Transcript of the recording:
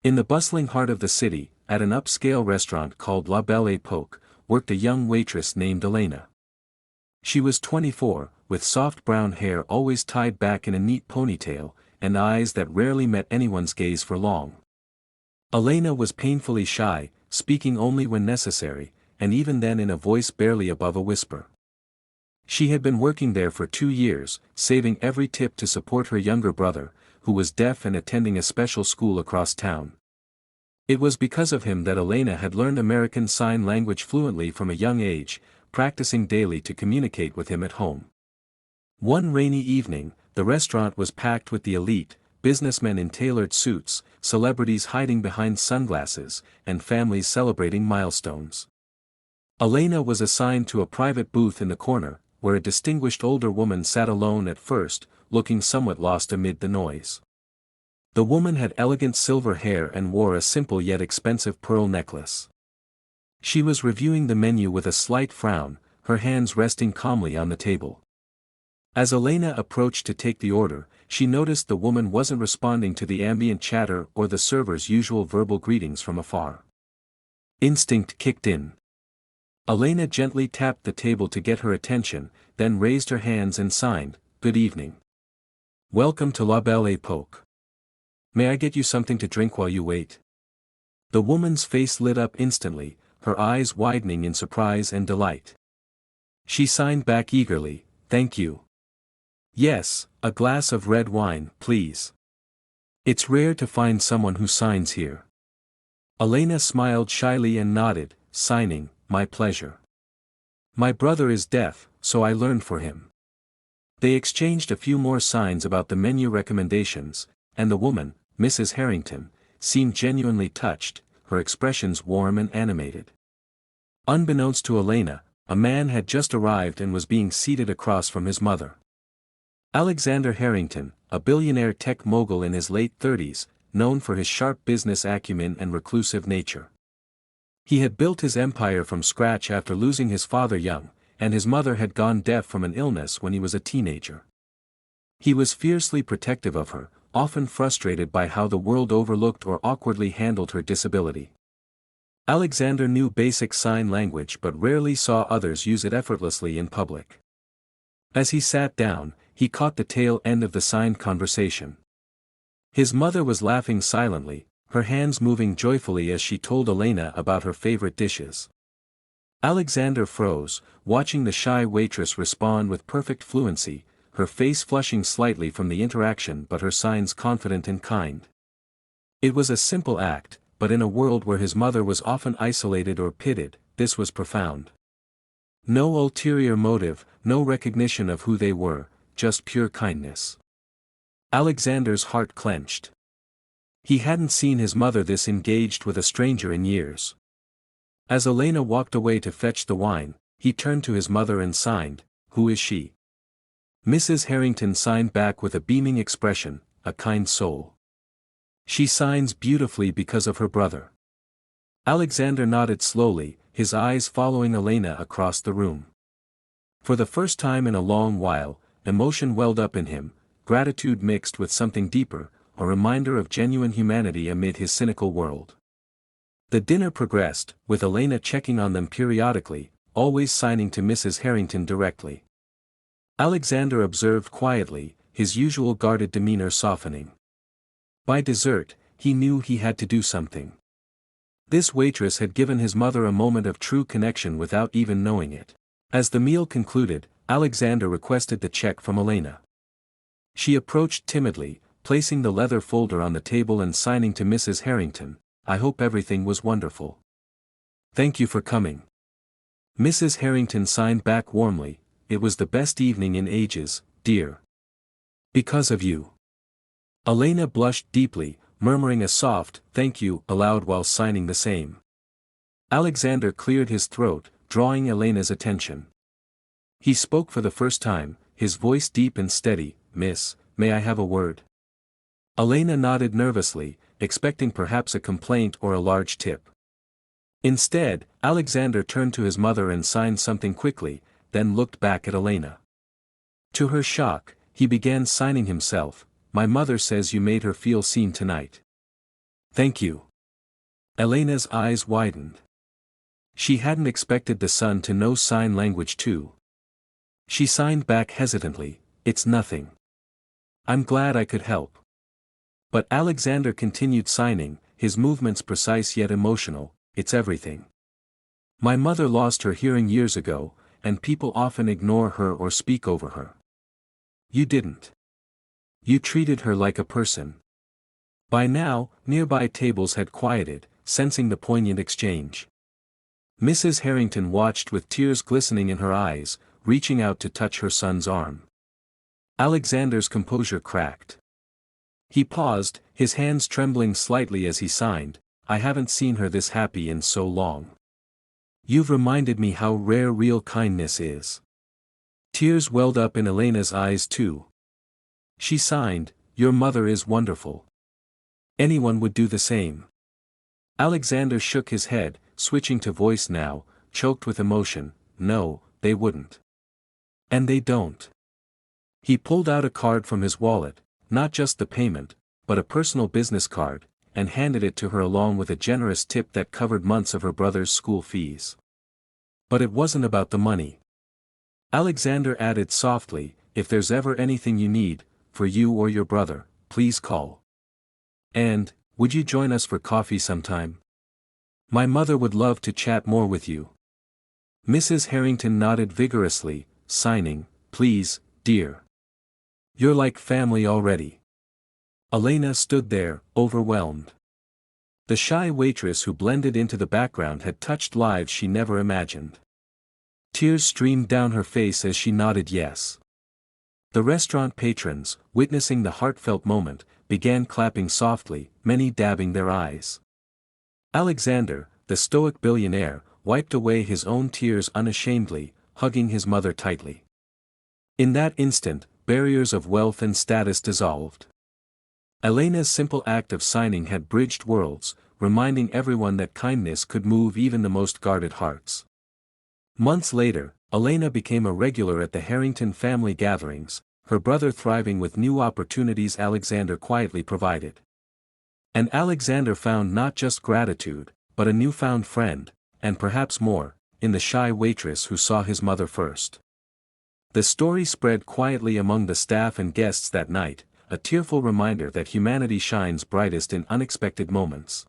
In the bustling heart of the city, at an upscale restaurant called La Belle Époque, worked a young waitress named Elena. She was 24, with soft brown hair always tied back in a neat ponytail, and eyes that rarely met anyone's gaze for long. Elena was painfully shy, speaking only when necessary, and even then in a voice barely above a whisper. She had been working there for 2 years, saving every tip to support her younger brother, who was deaf and attending a special school across town. It was because of him that Elena had learned American Sign Language fluently from a young age, practicing daily to communicate with him at home. One rainy evening, the restaurant was packed with the elite, businessmen in tailored suits, celebrities hiding behind sunglasses, and families celebrating milestones. Elena was assigned to a private booth in the corner, where a distinguished older woman sat alone at first, looking somewhat lost amid the noise. The woman had elegant silver hair and wore a simple yet expensive pearl necklace. She was reviewing the menu with a slight frown, her hands resting calmly on the table. As Elena approached to take the order, she noticed the woman wasn't responding to the ambient chatter or the server's usual verbal greetings from afar. Instinct kicked in. Elena gently tapped the table to get her attention, then raised her hands and signed, "Good evening. Welcome to La Belle Époque. May I get you something to drink while you wait?" The woman's face lit up instantly, her eyes widening in surprise and delight. She signed back eagerly, "Thank you. Yes, a glass of red wine, please. It's rare to find someone who signs here." Elena smiled shyly and nodded, signing, "My pleasure. My brother is deaf, so I learned for him." They exchanged a few more signs about the menu recommendations, and the woman, Mrs. Harrington, seemed genuinely touched, her expressions warm and animated. Unbeknownst to Elena, a man had just arrived and was being seated across from his mother. Alexander Harrington, a billionaire tech mogul in his late 30s, known for his sharp business acumen and reclusive nature. He had built his empire from scratch after losing his father young, and his mother had gone deaf from an illness when he was a teenager. He was fiercely protective of her, often frustrated by how the world overlooked or awkwardly handled her disability. Alexander knew basic sign language but rarely saw others use it effortlessly in public. As he sat down, he caught the tail end of the signed conversation. His mother was laughing silently, her hands moving joyfully as she told Elena about her favorite dishes. Alexander froze, watching the shy waitress respond with perfect fluency, her face flushing slightly from the interaction but her signs confident and kind. It was a simple act, but in a world where his mother was often isolated or pitted, this was profound. No ulterior motive, no recognition of who they were, just pure kindness. Alexander's heart clenched. He hadn't seen his mother this engaged with a stranger in years. As Elena walked away to fetch the wine, he turned to his mother and signed, "Who is she?" Mrs. Harrington signed back with a beaming expression, "A kind soul. She signs beautifully because of her brother." Alexander nodded slowly, his eyes following Elena across the room. For the first time in a long while, emotion welled up in him, gratitude mixed with something deeper, a reminder of genuine humanity amid his cynical world. The dinner progressed, with Elena checking on them periodically, always signing to Mrs. Harrington directly. Alexander observed quietly, his usual guarded demeanor softening. By dessert, he knew he had to do something. This waitress had given his mother a moment of true connection without even knowing it. As the meal concluded, Alexander requested the check from Elena. She approached timidly, placing the leather folder on the table and signing to Mrs. Harrington, "I hope everything was wonderful. Thank you for coming." Mrs. Harrington signed back warmly, "It was the best evening in ages, dear. Because of you." Elena blushed deeply, murmuring a soft, "Thank you," aloud while signing the same. Alexander cleared his throat, drawing Elena's attention. He spoke for the first time, his voice deep and steady, "Miss, may I have a word?" Elena nodded nervously, expecting perhaps a complaint or a large tip. Instead, Alexander turned to his mother and signed something quickly, then looked back at Elena. To her shock, he began signing himself, "My mother says you made her feel seen tonight." Thank you. Elena's eyes widened. She hadn't expected the son to know sign language too. She signed back hesitantly, "It's nothing. I'm glad I could help." But Alexander continued signing, his movements precise yet emotional, "It's everything. My mother lost her hearing years ago, and people often ignore her or speak over her. You didn't. You treated her like a person." By now, nearby tables had quieted, sensing the poignant exchange. Mrs. Harrington watched with tears glistening in her eyes, reaching out to touch her son's arm. Alexander's composure cracked. He paused, his hands trembling slightly as he signed, "I haven't seen her this happy in so long. You've reminded me how rare real kindness is." Tears welled up in Elena's eyes too. She signed, "Your mother is wonderful. Anyone would do the same." Alexander shook his head, switching to voice now, choked with emotion, "No, they wouldn't. And they don't." He pulled out a card from his wallet, not just the payment, but a personal business card, and handed it to her along with a generous tip that covered months of her brother's school fees. But it wasn't about the money. Alexander added softly, "If there's ever anything you need, for you or your brother, please call. And, would you join us for coffee sometime? My mother would love to chat more with you." Mrs. Harrington nodded vigorously, signing, "Please, dear. You're like family already." Elena stood there, overwhelmed. The shy waitress who blended into the background had touched lives she never imagined. Tears streamed down her face as she nodded yes. The restaurant patrons, witnessing the heartfelt moment, began clapping softly, many dabbing their eyes. Alexander, the stoic billionaire, wiped away his own tears unashamedly, hugging his mother tightly. In that instant, barriers of wealth and status dissolved. Elena's simple act of signing had bridged worlds, reminding everyone that kindness could move even the most guarded hearts. Months later, Elena became a regular at the Harrington family gatherings, her brother thriving with new opportunities Alexander quietly provided. And Alexander found not just gratitude, but a newfound friend, and perhaps more, in the shy waitress who saw his mother first. The story spread quietly among the staff and guests that night, a tearful reminder that humanity shines brightest in unexpected moments.